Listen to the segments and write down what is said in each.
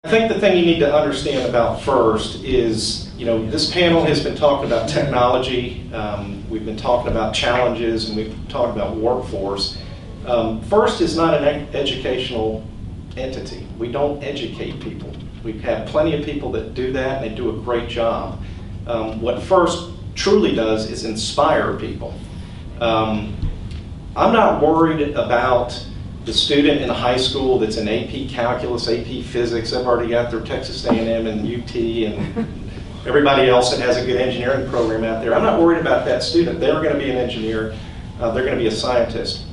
I think the thing you need to understand about FIRST is, this panel has been talking about technology, we've been talking about challenges, and we've talked about workforce. FIRST is not an educational entity. We don't educate people. We've had plenty of people that do that, and they do a great job. What FIRST truly does is inspire people. I'm not worried about the student in high school that's in AP Calculus, AP Physics. They've already got their Texas A&M and UT and everybody else that has a good engineering program out there. I'm not worried about that student. They're going to be an engineer. They're going to be a scientist.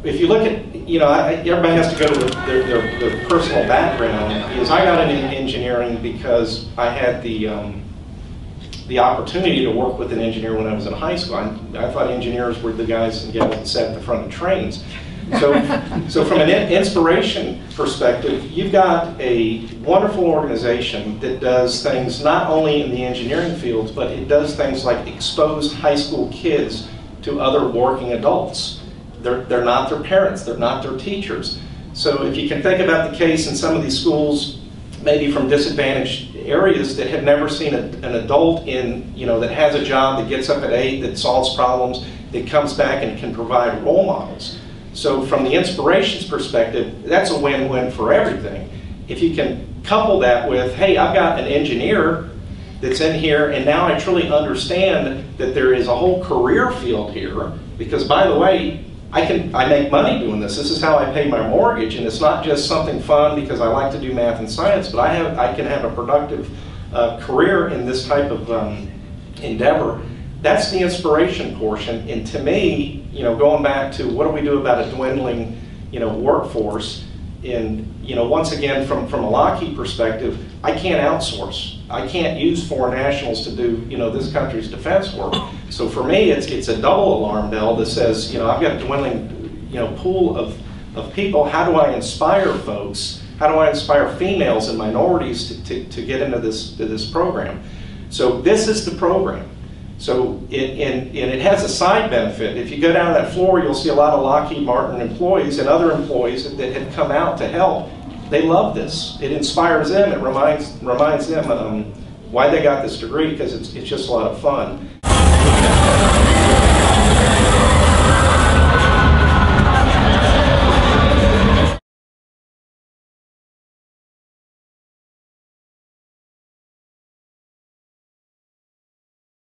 If you look at, everybody has to go to their personal background. Because I got into engineering because I had the opportunity to work with an engineer when I was in high school. I thought engineers were the guys and gals that sat at the front of trains. So from an inspiration perspective, you've got a wonderful organization that does things not only in the engineering fields, but it does things like expose high school kids to other working adults. They're not their parents, they're not their teachers. So if you can think about the case in some of these schools, maybe from disadvantaged areas that have never seen an adult that has a job, that gets up at 8, that solves problems, that comes back and can provide role models. So from the inspirations perspective, that's a win-win for everything. If you can couple that with, hey, I've got an engineer that's in here, and now I truly understand that there is a whole career field here, because by the way, I make money doing this. This is how I pay my mortgage, and it's not just something fun because I like to do math and science, but I can have a productive career in this type of endeavor. That's the inspiration portion, and to me, going back to what do we do about a dwindling, workforce, and once again, from a Lockheed perspective, I can't outsource. I can't use foreign nationals to do this country's defense work. So for me, it's a double alarm bell that says I've got a dwindling pool of people. How do I inspire folks? How do I inspire females and minorities to get into this program? So this is the program. So it has a side benefit. If you go down that floor, you'll see a lot of Lockheed Martin employees and other employees that had come out to help. They love this. It inspires them. It reminds them why they got this degree, because it's just a lot of fun.